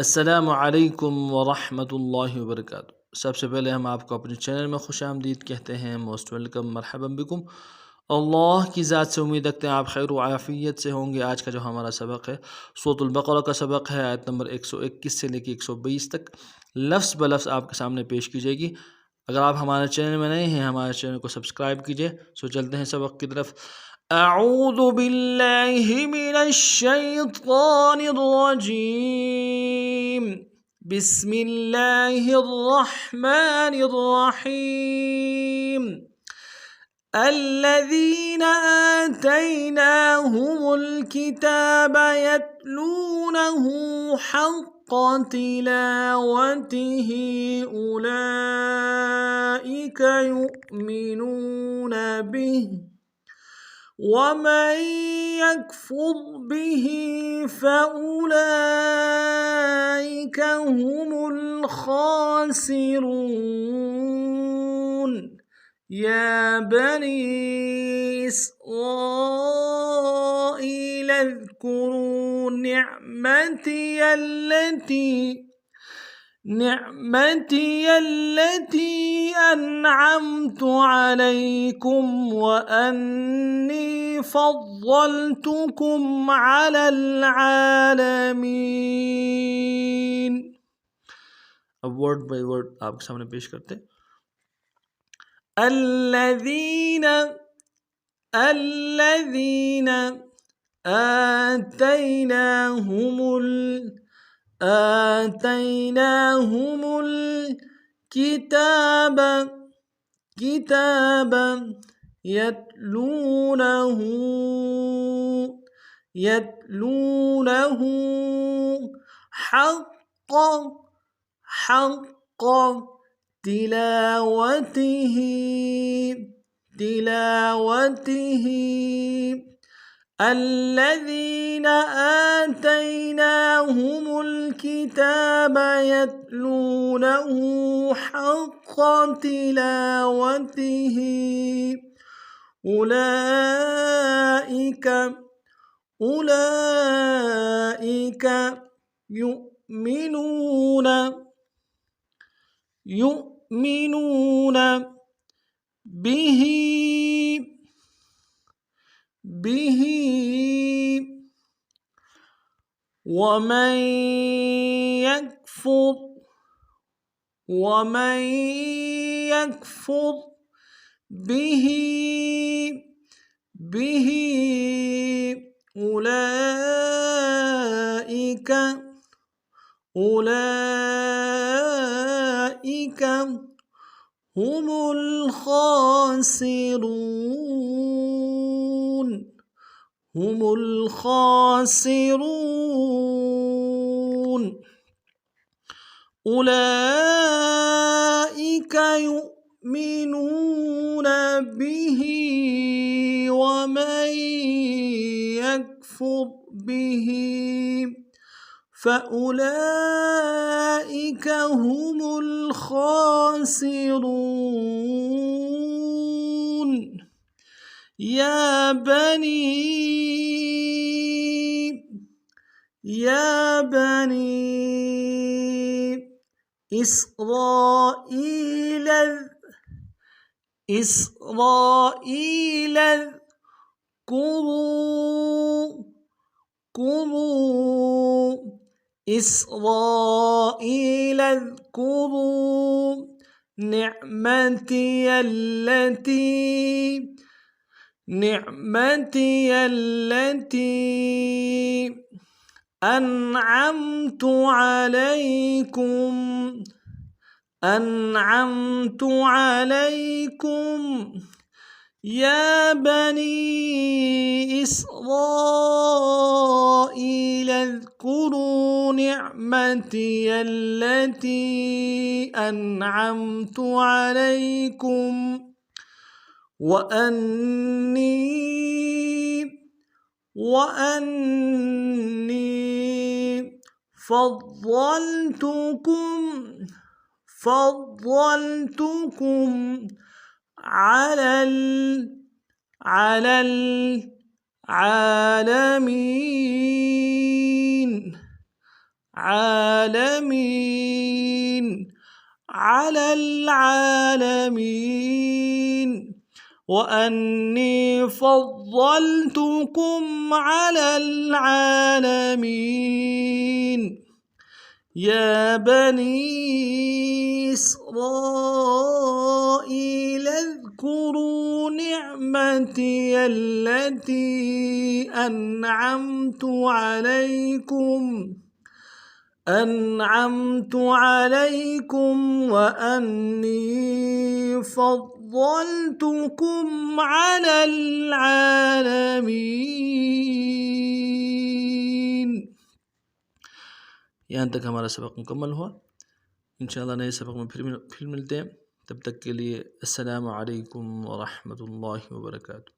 अस्सलामु अलैकुम वरहमतुल्लाहि वबरकातुहू। सबसे पहले हम आपको अपने चैनल में खुश आमदीद कहते हैं। मोस्ट वेलकम, मरहबा बिकुम। अल्लाह की ज़ात से उम्मीद रखते हैं आप खैर व आफ़ियत से होंगे। आज का जो हमारा सबक है सूरह बकरा का सबक है। आयत नंबर 121 से लेकर 120 तक लफ्ज़ ब लफ्ज़ आपके सामने पेश की जाएगी। अगर आप हमारे चैनल में नए हैं, हमारे चैनल को सब्सक्राइब कीजिए। सो चलते हैं सबक की तरफ। अऊज़ु बिल्लाहि मिनश शैतानिर रजीम। बिस्मिल्लाहिर रहमानिर रहीम। अल्लज़ीना आतैनाहुमुल किताब यतलूनहु हक़्क़ तिलावतिहि उलाइका युमिनून बिहि वमन यकफुर बिहि फउलाइका हुमुल खासिरून। या बनी इस्राईल अज़्कुरू निअमती अल्लती अनअमतु अलैकुम व अन्नी फद्दलतुकुम अलल आलमीन। अब वर्ड बाय वर्ड आपके सामने पेश करते हैं। अल्लज़ीना आतैनाहुमुल किताब यतलूनहु हक़्क़ तिलावतिहि الذين آتيناهم الكتاب يتلونه حق تلاوته أولئك يؤمنون به ومن يكفر به أولئك هم الخاسرون. أولئك يؤمنون به ومن يكفر به فأولئك هم الخاسرون. يا بني إسرائيل اذكروا نعمتي التي أنعمت عليكم يا بني إسرائيل اذكروا نعمتي التي أنعمت عليكم وأني فضلتكم على العالمين. العالمين على العالمين وأني فضلتكم على العالمين يا بني إسرائيل اذكروا نعمتي التي أنعمت عليكم وأني فضلتكم على العالمين. यहाँ तक हमारा सबक मुकम्मल हुआ। इंशाअल्लाह नए सबक में फिर मिलते हैं। तब तक के लिए अस्सलामु अलैकुम व रहमतुल्लाहि व बरकातुहू।